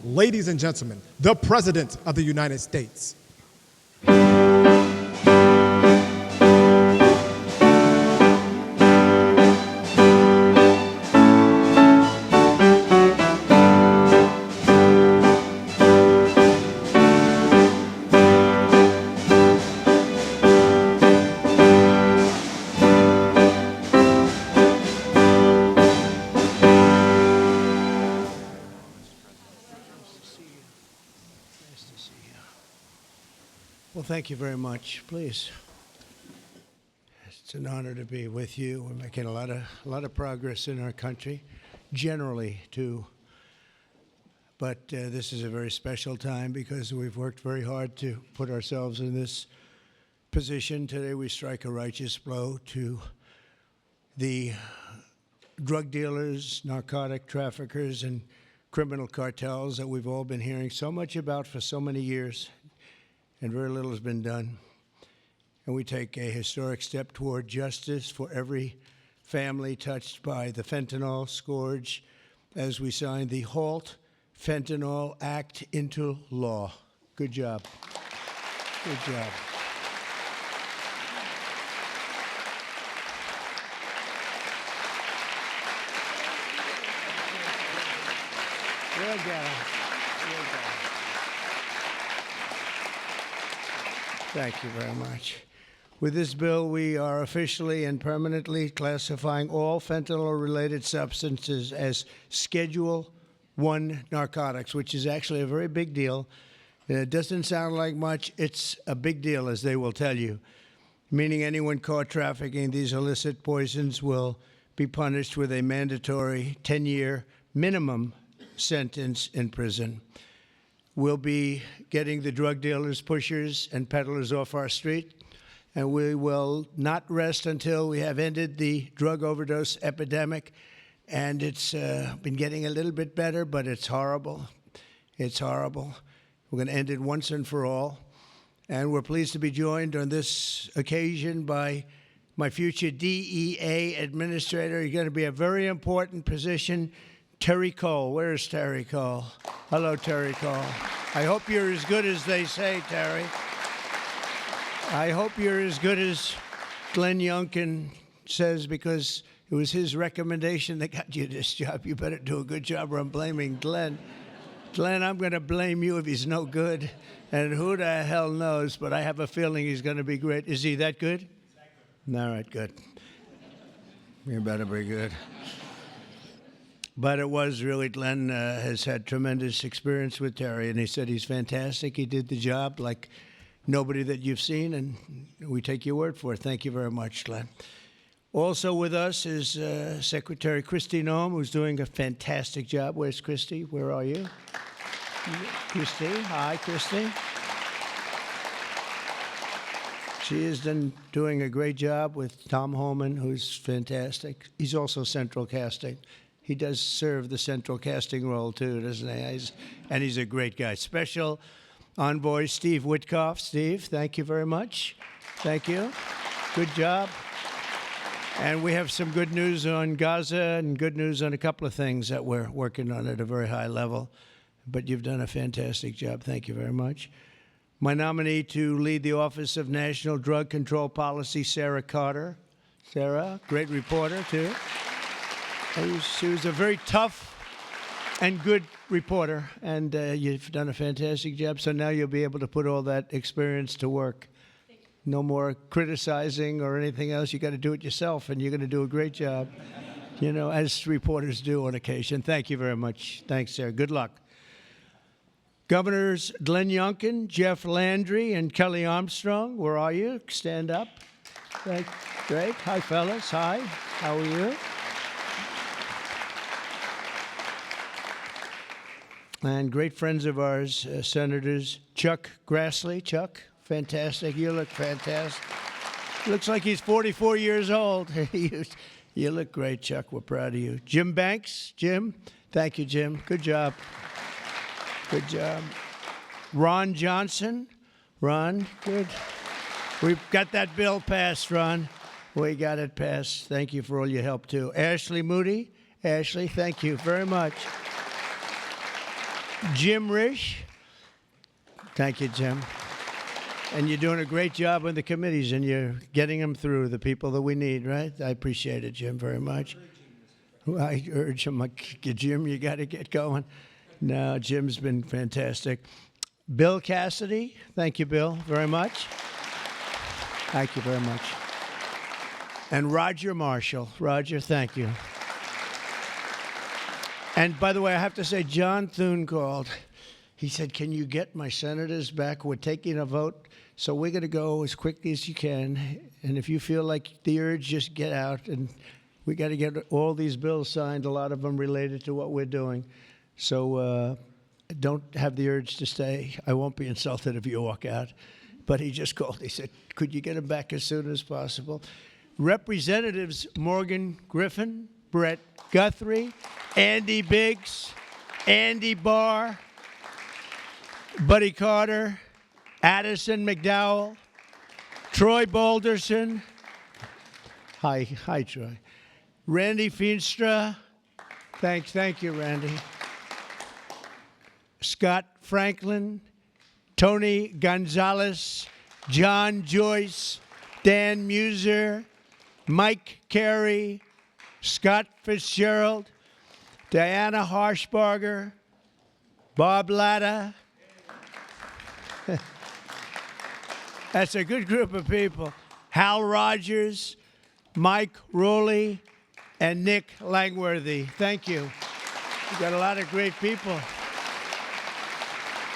ladies and gentlemen, the President of the United States. Well, thank you very much. Please. It's an honor to be with you. We're making a lot of progress in our country, generally too. But this is a very special time because we've worked very hard to put ourselves in this position. Today we strike a righteous blow to the drug dealers, narcotic traffickers, and criminal cartels that we've all been hearing so much about for so many years. And very little has been done. And we take a historic step toward justice for every family touched by the fentanyl scourge as we sign the HALT Fentanyl Act into law. Good job. Good job. Good job. Good job. Thank you very much. With this bill, we are officially and permanently classifying all fentanyl-related substances as Schedule I narcotics, which is actually a very big deal. It doesn't sound like much. It's a big deal, as they will tell you, meaning anyone caught trafficking these illicit poisons will be punished with a mandatory 10-year minimum sentence in prison. We'll be getting the drug dealers, pushers, and peddlers off our street, and we will not rest until we have ended the drug overdose epidemic. And it's been getting a little bit better, but it's horrible. It's horrible. We're going to end it once and for all. And we're pleased to be joined on this occasion by my future DEA administrator. He's going to be a very important position, Terry Cole. Where is Terry Cole? Hello, Terry Cole. I hope you're as good as they say, Terry. I hope you're as good as Glenn Youngkin says, because it was his recommendation that got you this job. You better do a good job, or I'm blaming Glenn. Glenn, I'm going to blame you if he's no good. And who the hell knows, but I have a feeling he's going to be great. Is he that good? All right, good. You better be good. But it was really, Glenn has had tremendous experience with Terry, and he said he's fantastic. He did the job like nobody that you've seen, and we take your word for it. Thank you very much, Glenn. Also with us is Secretary Kristi Noem, who's doing a fantastic job. Where's Kristi? Where are you? Kristi. Hi, Kristi. She is doing a great job with Tom Homan, who's fantastic. He's also central casting. He does serve the central casting role, too, doesn't he? And he's a great guy. Special Envoy Steve Witkoff. Steve, thank you very much. Thank you. Good job. And we have some good news on Gaza and good news on a couple of things that we're working on at a very high level. But you've done a fantastic job. Thank you very much. My nominee to lead the Office of National Drug Control Policy, Sarah Carter. Sarah, great reporter, too. She was a very tough and good reporter, and you've done a fantastic job. So now you'll be able to put all that experience to work. No more criticizing or anything else. You got to do it yourself, and you're going to do a great job, you know, as reporters do on occasion. Thank you very much. Thanks, Sarah. Good luck. Governors Glenn Youngkin, Jeff Landry, and Kelly Armstrong, where are you? Stand up. Great. Hi, fellas. Hi. How are you? And great friends of ours, Senators Chuck Grassley. Chuck, fantastic. You look fantastic. Looks like he's 44 years old. You look great, Chuck. We're proud of you. Jim Banks. Jim. Thank you, Jim. Good job. Good job. Ron Johnson. Ron, good. We've got that bill passed, Ron. We got it passed. Thank you for all your help, too. Ashley Moody. Ashley, thank you very much. Jim Risch. Thank you, Jim. And you're doing a great job on the committees, and you're getting them through, the people that we need, right? I appreciate it, Jim, very much. I urge him, like, Jim, you got to get going. No, Jim's been fantastic. Bill Cassidy, thank you, Bill, very much. Thank you very much. And Roger Marshall. Roger, thank you. And by the way, I have to say, John Thune called. He said, can you get my senators back? We're taking a vote, so we're going to go as quickly as you can. And if you feel like the urge, just get out. And we got to get all these bills signed, a lot of them related to what we're doing. So don't have the urge to stay. I won't be insulted if you walk out. But he just called. He said, could you get him back as soon as possible? Representatives Morgan Griffin, Brett Guthrie, Andy Biggs, Andy Barr, Buddy Carter, Addison McDowell, Troy Balderson. Hi, Troy. Randy Feenstra. Thank you, Randy. Scott Franklin, Tony Gonzalez, John Joyce, Dan Muser, Mike Carey, Scott Fitzgerald, Diana Harshbarger, Bob Latta. That's a good group of people. Hal Rogers, Mike Rowley, and Nick Langworthy. Thank you. We've got a lot of great people.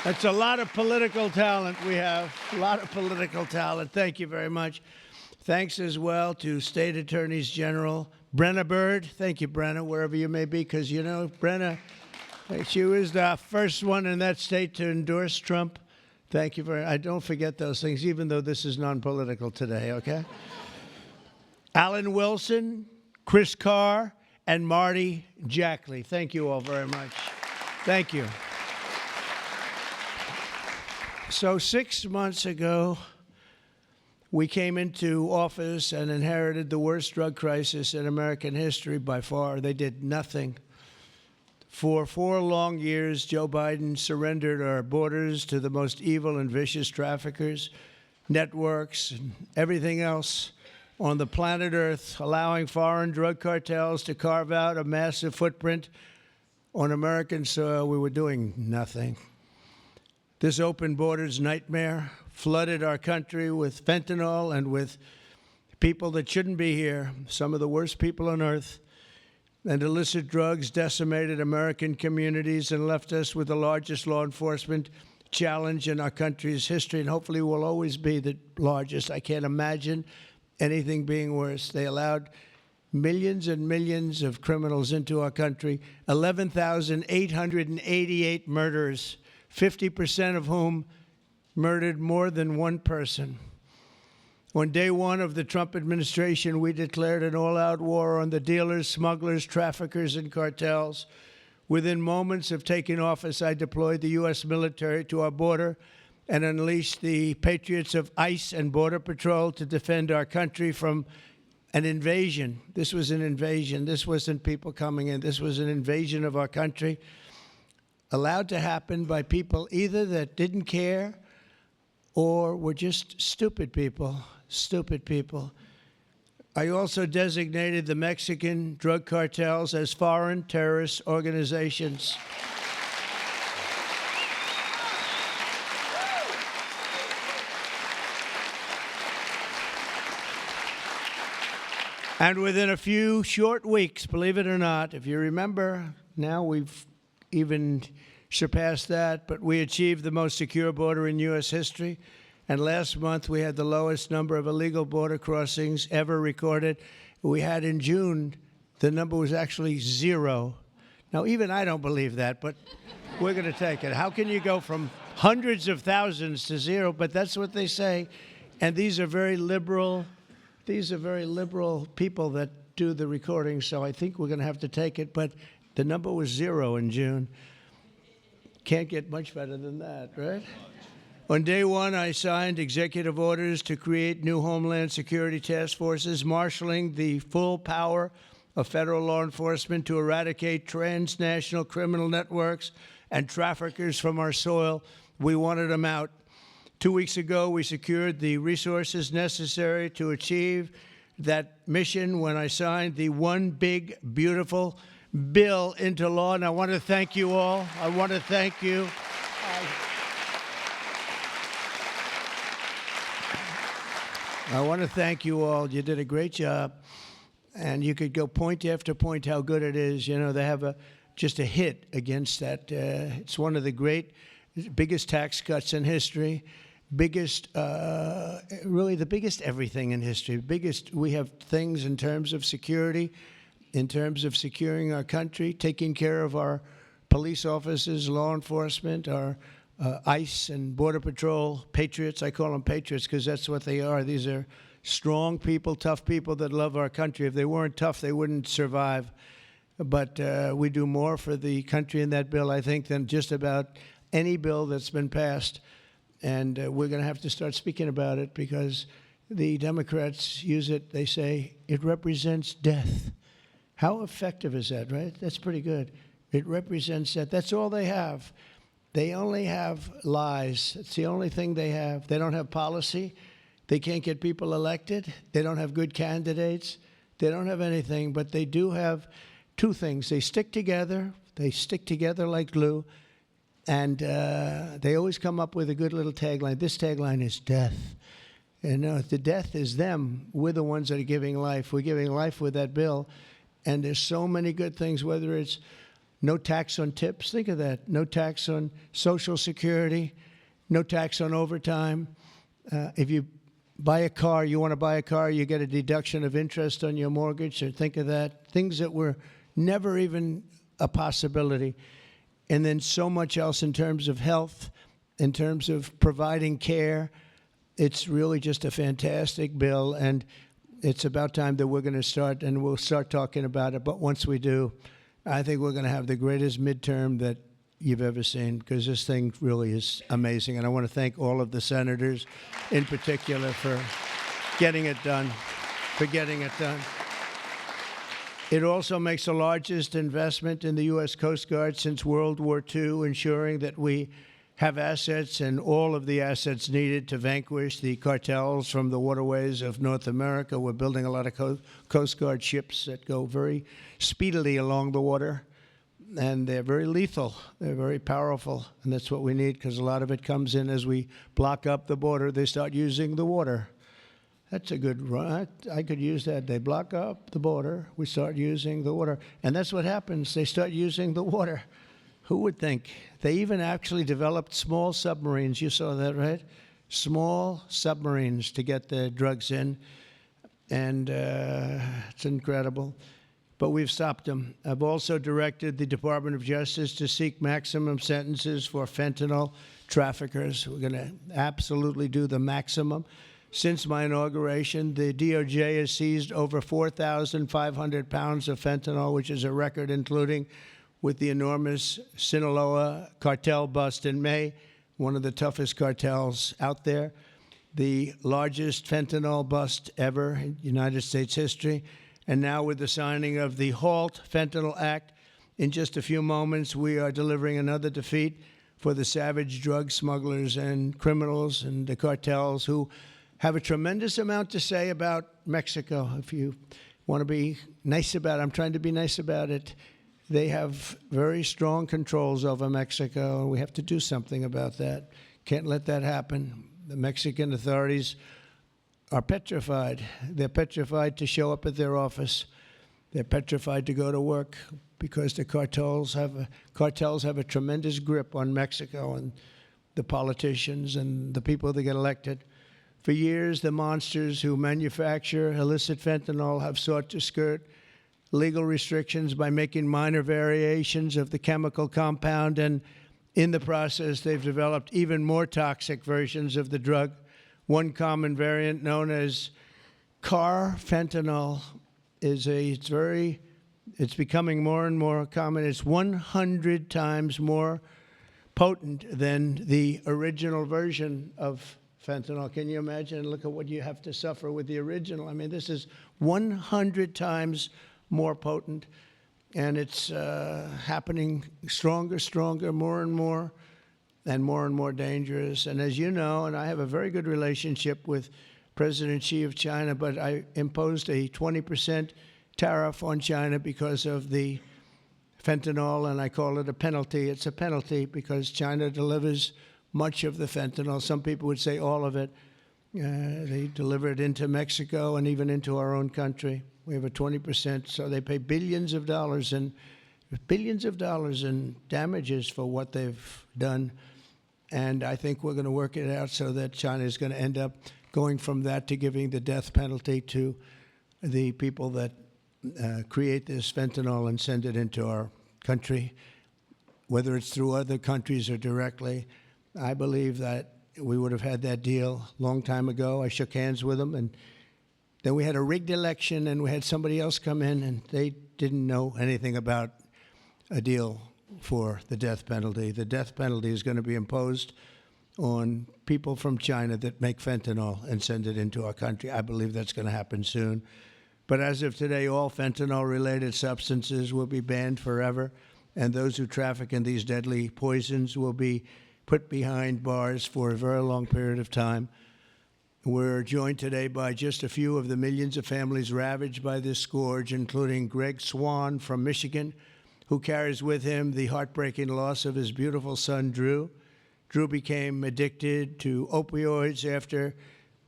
That's a lot of political talent we have. A lot of political talent. Thank you very much. Thanks as well to State Attorneys General Brenna Bird. Thank you, Brenna, wherever you may be, because, you know, Brenna, she was the first one in that state to endorse Trump. Thank you very much. I don't forget those things, even though this is non-political today, okay? Alan Wilson, Chris Carr, and Marty Jackley. Thank you all very much. Thank you. So 6 months ago, we came into office and inherited the worst drug crisis in American history by far. They did nothing. For 4 long years, Joe Biden surrendered our borders to the most evil and vicious traffickers, networks, and everything else on the planet Earth, allowing foreign drug cartels to carve out a massive footprint on American soil. We were doing nothing. This open borders nightmare flooded our country with fentanyl and with people that shouldn't be here, some of the worst people on earth. And illicit drugs decimated American communities and left us with the largest law enforcement challenge in our country's history, and hopefully will always be the largest. I can't imagine anything being worse. They allowed millions and millions of criminals into our country, 11,888 murders, 50% of whom murdered more than one person. On day one of the Trump administration, we declared an all-out war on the dealers, smugglers, traffickers, and cartels. Within moments of taking office, I deployed the U.S. military to our border and unleashed the patriots of ICE and Border Patrol to defend our country from an invasion. This was an invasion. This wasn't people coming in. This was an invasion of our country, allowed to happen by people either that didn't care or were just stupid people. Stupid people. I also designated the Mexican drug cartels as foreign terrorist organizations. And within a few short weeks, believe it or not, if you remember, now we've even surpassed that, but we achieved the most secure border in U.S. history. And last month, we had the lowest number of illegal border crossings ever recorded. We had in June, the number was actually 0. Now, even I don't believe that, but we're going to take it. How can you go from hundreds of thousands to 0? But that's what they say. And these are very liberal people that do the recording, so I think we're going to have to take it. But the number was 0 in June. Can't get much better than that, right? On day one, I signed executive orders to create new Homeland Security task forces, marshaling the full power of federal law enforcement to eradicate transnational criminal networks and traffickers from our soil. We wanted them out. 2 weeks ago, we secured the resources necessary to achieve that mission when I signed the One Big Beautiful Bill into law. And I want to thank you all. I want to thank you. I want to thank you all. You did a great job. And you could go point after point how good it is. You know, they have just a hit against that. It's one of the biggest tax cuts in history. Really the biggest everything in history. We have things in terms of security, in terms of securing our country, taking care of our police officers, law enforcement, our ICE and Border Patrol patriots. I call them patriots because that's what they are. These are strong people, tough people that love our country. If they weren't tough, they wouldn't survive. But we do more for the country in that bill, I think, than just about any bill that's been passed. And we're going to have to start speaking about it because the Democrats use it. They say it represents death. How effective is that, right? That's pretty good. It represents that. That's all they have. They only have lies. It's the only thing they have. They don't have policy. They can't get people elected. They don't have good candidates. They don't have anything, but they do have two things. They stick together. They stick together like glue. And they always come up with a good little tagline. This tagline is death. And the death is them. We're the ones that are giving life. We're giving life with that bill. And there's so many good things, whether it's no tax on tips. Think of that. No tax on Social Security. No tax on overtime. If you buy a car, you want to buy a car, you get a deduction of interest on your mortgage. So think of that. Things that were never even a possibility. And then so much else in terms of health, in terms of providing care. It's really just a fantastic bill, and it's about time that we're going to start, and we'll start talking about it. But once we do, I think we're going to have the greatest midterm that you've ever seen, because this thing really is amazing. And I want to thank all of the senators in particular for getting it done, It also makes the largest investment in the U.S. Coast Guard since World War II, ensuring that we have assets and all of the assets needed to vanquish the cartels from the waterways of North America. We're building a lot of Coast Guard ships that go very speedily along the water, and they're very lethal. They're very powerful, and that's what we need, because a lot of it comes in as we block up the border. They start using the water. That's a good run. I could use that. They block up the border. We start using the water. And that's what happens. They start using the water. Who would think? They even actually developed small submarines. You saw that, right? Small submarines to get the drugs in. And it's incredible. But we've stopped them. I've also directed the Department of Justice to seek maximum sentences for fentanyl traffickers. We're going to absolutely do the maximum. Since my inauguration, the DOJ has seized over 4,500 pounds of fentanyl, which is a record, including with the enormous Sinaloa cartel bust in May, one of the toughest cartels out there, the largest fentanyl bust ever in United States history. And now with the signing of the HALT Fentanyl Act, in just a few moments, we are delivering another defeat for the savage drug smugglers and criminals and the cartels who have a tremendous amount to say about Mexico. If you want to be nice about it, I'm trying to be nice about it. They have very strong controls over Mexico, and we have to do something about that. Can't let that happen. The Mexican authorities are petrified. They're petrified to show up at their office. They're petrified to go to work because the cartels have a tremendous grip on Mexico and the politicians and the people that get elected. For years, the monsters who manufacture illicit fentanyl have sought to skirt legal restrictions by making minor variations of the chemical compound, and in the process, they've developed even more toxic versions of the drug. One common variant, known as carfentanil, it's becoming more and more common. It's 100 times more potent than the original version of fentanyl. Can you imagine? Look at what you have to suffer with the original. I mean, this is 100 times more potent. And it's happening stronger, more and more dangerous. And as you know, and I have a very good relationship with President Xi of China, but I imposed a 20% tariff on China because of the fentanyl, and I call it a penalty. It's a penalty because China delivers much of the fentanyl. Some people would say all of it. They deliver it into Mexico and even into our own country. We have a 20%, so they pay billions of dollars in damages for what they've done. And I think we're going to work it out so that China is going to end up going from that to giving the death penalty to the people that create this fentanyl and send it into our country, whether it's through other countries or directly. I believe that we would have had that deal a long time ago. I shook hands with them, and then we had a rigged election, and we had somebody else come in, and they didn't know anything about a deal for the death penalty. The death penalty is going to be imposed on people from China that make fentanyl and send it into our country. I believe that's going to happen soon. But as of today, all fentanyl-related substances will be banned forever, and those who traffic in these deadly poisons will be put behind bars for a very long period of time. We're joined today by just a few of the millions of families ravaged by this scourge, including Greg Swan from Michigan, who carries with him the heartbreaking loss of his beautiful son, Drew. Drew became addicted to opioids after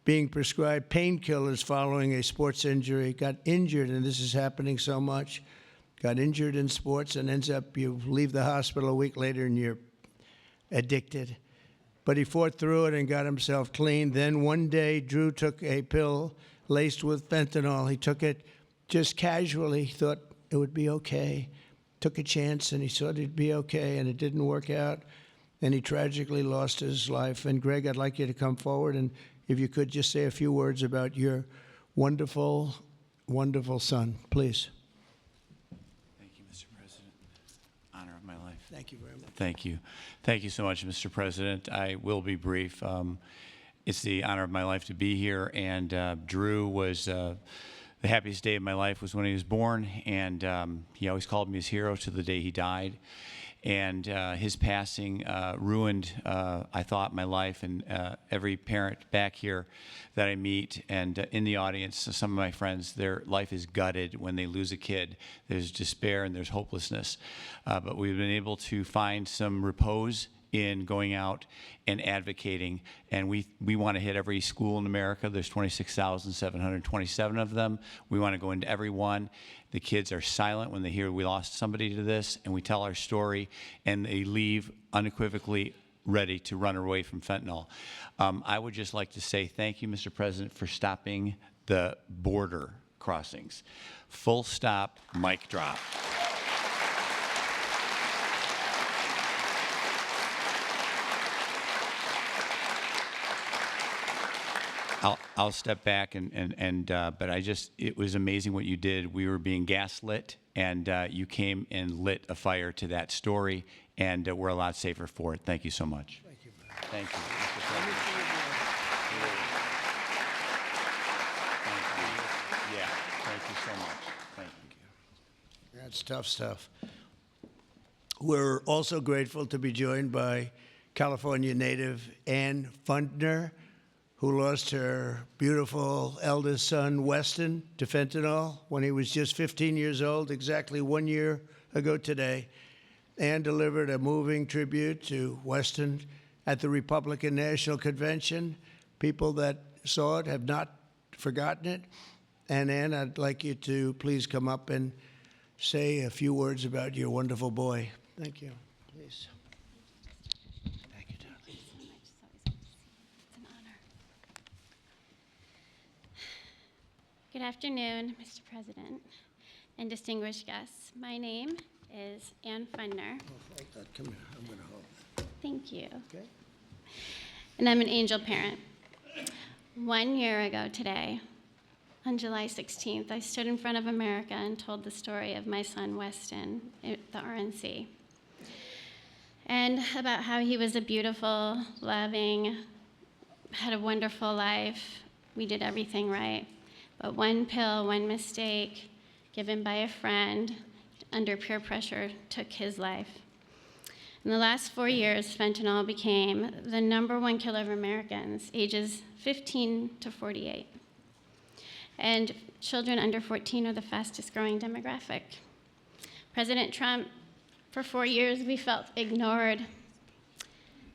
being prescribed painkillers following a sports injury, got injured, and this is happening so much, got injured in sports and ends up, you leave the hospital a week later and you're addicted. But he fought through it and got himself clean. Then one day, Drew took a pill laced with fentanyl. He took it just casually, thought it would be okay. Took a chance and he thought it'd be okay, and it didn't work out. And he tragically lost his life. And Greg, I'd like you to come forward, and if you could just say a few words about your wonderful, wonderful son, please. Thank you, Mr. President. Honor of my life. Thank you very much. Thank you. Thank you so much, Mr. President. I will be brief. It's the honor of my life to be here, and Drew was the happiest day of my life was when he was born, and he always called me his hero to the day he died. And his passing ruined, I thought, my life, and every parent back here that I meet and in the audience, some of my friends, their life is gutted when they lose a kid. There's despair and there's hopelessness. But we've been able to find some repose in going out and advocating, and we want to hit every school in America. There's 26,727 of them. We want to go into every one. The kids are silent when they hear we lost somebody to this, and we tell our story, and they leave unequivocally ready to run away from fentanyl. I would just like to say thank you, Mr. President, for stopping the border crossings. Full stop, mic drop. I'll step back but it was amazing what you did. We were being gaslit, and you came and lit a fire to that story, and we're a lot safer for it. Thank you so much. Thank you. Thank you, Mr. President. Thank you. Yeah, thank you so much. Thank you. That's tough stuff. We're also grateful to be joined by California native Ann Fundner, who lost her beautiful eldest son, Weston, to fentanyl when he was just 15 years old, exactly 1 year ago today. Ann delivered a moving tribute to Weston at the Republican National Convention. People that saw it have not forgotten it. And Ann, I'd like you to please come up and say a few words about your wonderful boy. Thank you. Please. Thank you, darling. It's an honor. Good afternoon, Mr. President and distinguished guests. My name is Ann Fundner. Oh, hold that. Come here. I'm going to hold that. Thank you. Okay. And I'm an angel parent. 1 year ago today, on July 16th, I stood in front of America and told the story of my son, Weston, at the RNC. And about how he was a beautiful, loving, had a wonderful life. We did everything right. But one pill, one mistake, given by a friend, under peer pressure, took his life. In the last 4 years, fentanyl became the #1 killer of Americans ages 15 to 48. And children under 14 are the fastest growing demographic. President Trump, for 4 years, we felt ignored.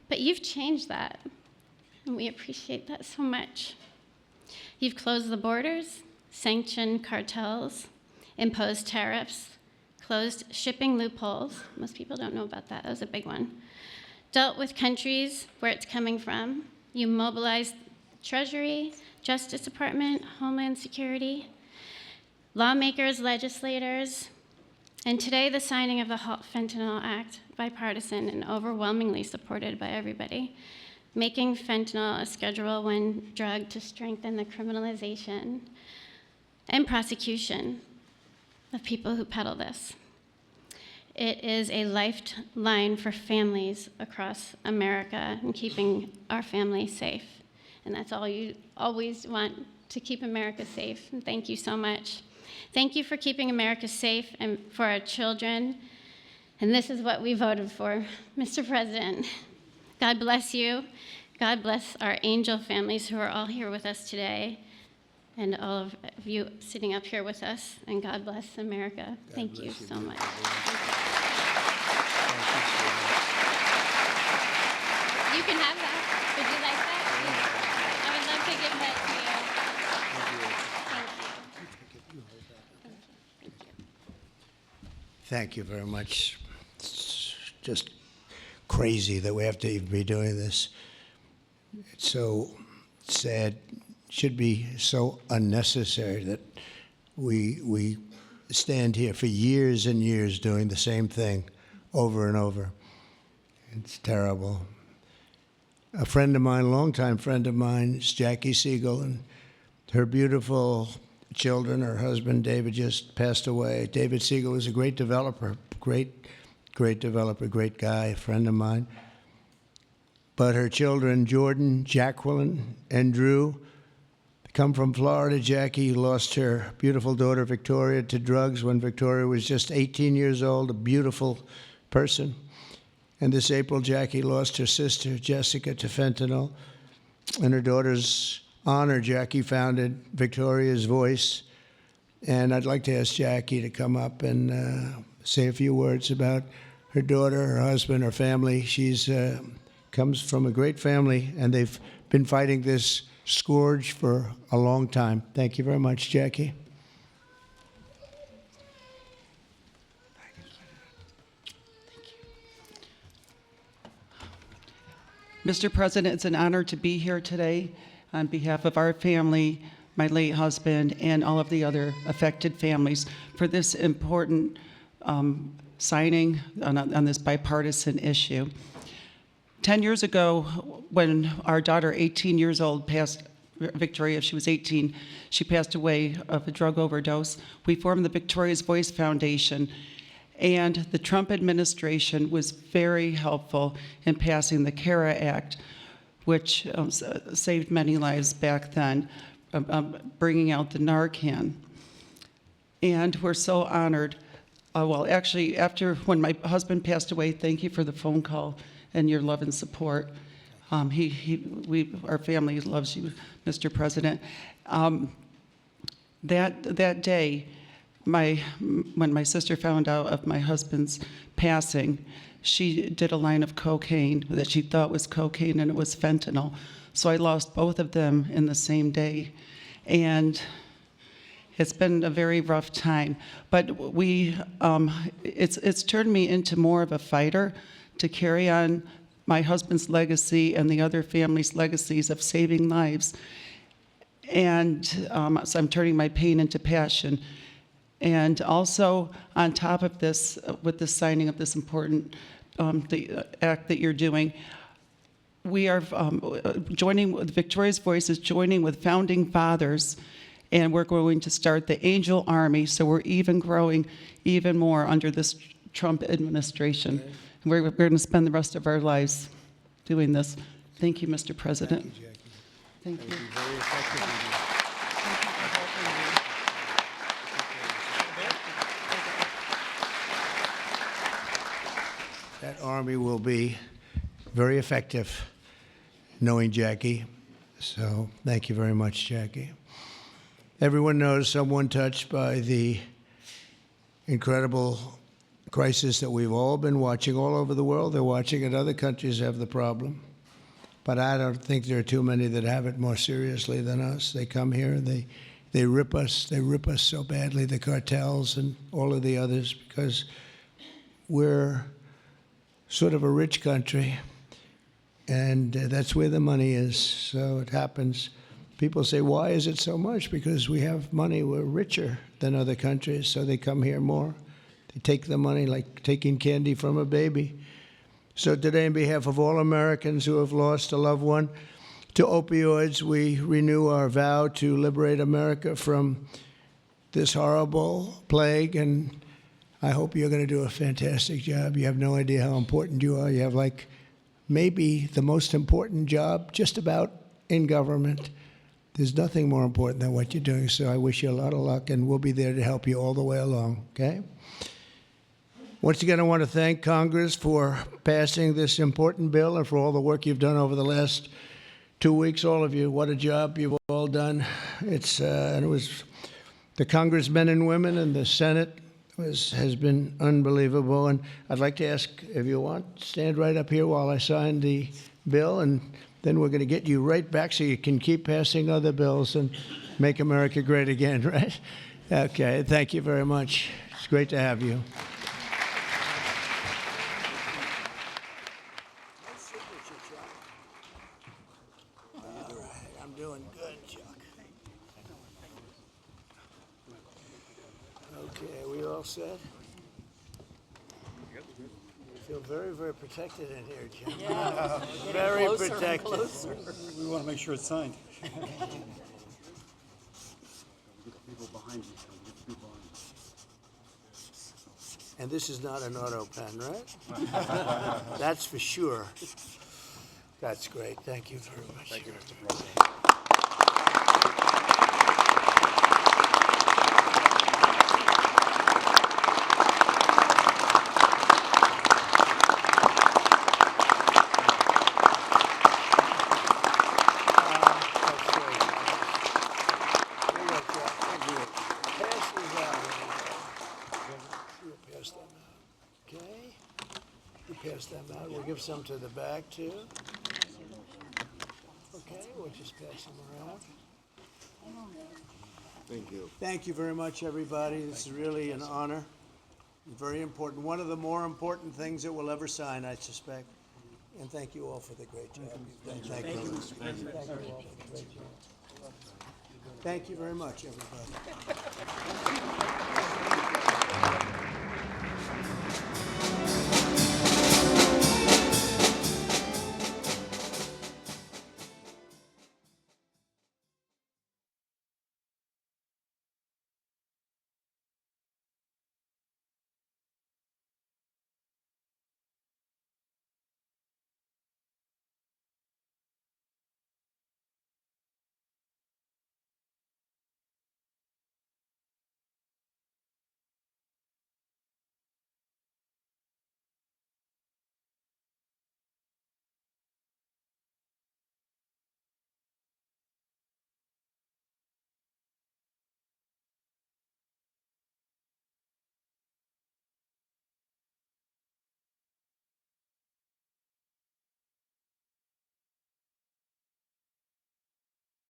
But you've changed that, and we appreciate that so much. You've closed the borders, sanctioned cartels, imposed tariffs, closed shipping loopholes. Most people don't know about that. That was a big one. Dealt with countries where it's coming from. You mobilized Treasury, Justice Department, Homeland Security, lawmakers, legislators, and today the signing of the Halt Fentanyl Act, bipartisan and overwhelmingly supported by everybody, making fentanyl a Schedule I drug to strengthen the criminalization and prosecution of people who peddle this. It is a lifeline for families across America and keeping our families safe. And that's all you always want, to keep America safe. And thank you so much. Thank you for keeping America safe and for our children. And this is what we voted for, Mr. President. God bless you. God bless our angel families who are all here with us today, and all of you sitting up here with us. And God bless America. Thank you so much. You can have that. Would you like that? I would love to give that to you. Thank you. Thank you very much. It's just crazy that we have to even be doing this. It's so sad. Should be so unnecessary that we stand here for years and years doing the same thing over and over. It's terrible. A friend of mine, a longtime friend of mine, is Jackie Siegel, and her beautiful children, her husband David just passed away. David Siegel was a great developer, great developer, great guy, a friend of mine. But her children, Jordan, Jacqueline, and Drew, come from Florida. Jackie lost her beautiful daughter, Victoria, to drugs when Victoria was just 18 years old, a beautiful person. And this April, Jackie lost her sister, Jessica, to fentanyl. In her daughter's honor, Jackie founded Victoria's Voice. And I'd like to ask Jackie to come up and say a few words about her daughter, her husband, her family. She's comes from a great family, and they've been fighting this scourge for a long time. Thank you very much, Jackie. Mr. President, it's an honor to be here today on behalf of our family, my late husband, and all of the other affected families for this important signing on this bipartisan issue. 10 years ago, when our daughter, 18 years old, passed, Victoria, she was 18, she passed away of a drug overdose. We formed the Victoria's Voice Foundation, and the Trump administration was very helpful in passing the CARA Act, which saved many lives back then, bringing out the Narcan. And we're so honored. Well, actually, when my husband passed away, thank you for the phone call and your love and support. Our family loves you, Mr. President. That day, when my sister found out of my husband's passing, she did a line of cocaine that she thought was cocaine, and it was fentanyl. So I lost both of them in the same day. And it's been a very rough time. But it's turned me into more of a fighter to carry on my husband's legacy and the other families' legacies of saving lives. And so I'm turning my pain into passion. And also, on top of this, with the signing of this important the act that you're doing, we are joining with Victoria's Voice is joining with founding fathers, and we're going to start the Angel Army. So we're even growing even more under this Trump administration. Okay. We're going to spend the rest of our lives doing this. Thank you, Mr. President. Thank you, Jackie. Thank you. Very effective. that Army will be very effective, knowing Jackie. So thank you very much, Jackie. Everyone knows someone touched by the incredible crisis that we've all been watching all over the world. They're watching it. Other countries have the problem. But I don't think there are too many that have it more seriously than us. They come here and they rip us. They rip us so badly, the cartels and all of the others, because we're sort of a rich country, and that's where the money is. So it happens. People say, why is it so much? Because we have money. We're richer than other countries, so they come here more. They take the money like taking candy from a baby. So today, on behalf of all Americans who have lost a loved one to opioids, we renew our vow to liberate America from this horrible plague, and I hope you're going to do a fantastic job. You have no idea how important you are. You have like maybe the most important job just about in government. There's nothing more important than what you're doing, so I wish you a lot of luck, and we'll be there to help you all the way along, okay? Once again, I want to thank Congress for passing this important bill and for all the work you've done over the last 2 weeks, all of you. What a job you've all done. And it was the congressmen and women and the Senate has been unbelievable. And I'd like to ask, if you want, stand right up here while I sign the bill, and then we're going to get you right back so you can keep passing other bills and make America great again, right? Okay, thank you very much. It's great to have you. I'm doing good, Chuck. Okay, we all set? I feel very, very protected in here, Jim. Yeah. Very Closer and protected. closer. We want to make sure it's signed. Get the people behind you. Get the people behind you. And this is not an auto pen, right? That's for sure. That's great. Thank you very much. Thank you, Mr. President. Pass them out. We'll give some to the back too. Okay, we'll just pass them around. Thank you. Thank you very much, everybody. This is really an honor. Very important. One of the more important things that we'll ever sign, I suspect. And thank you all for the great job you've done. Thank you. Thank you all for the great job. Thank you very much, everybody.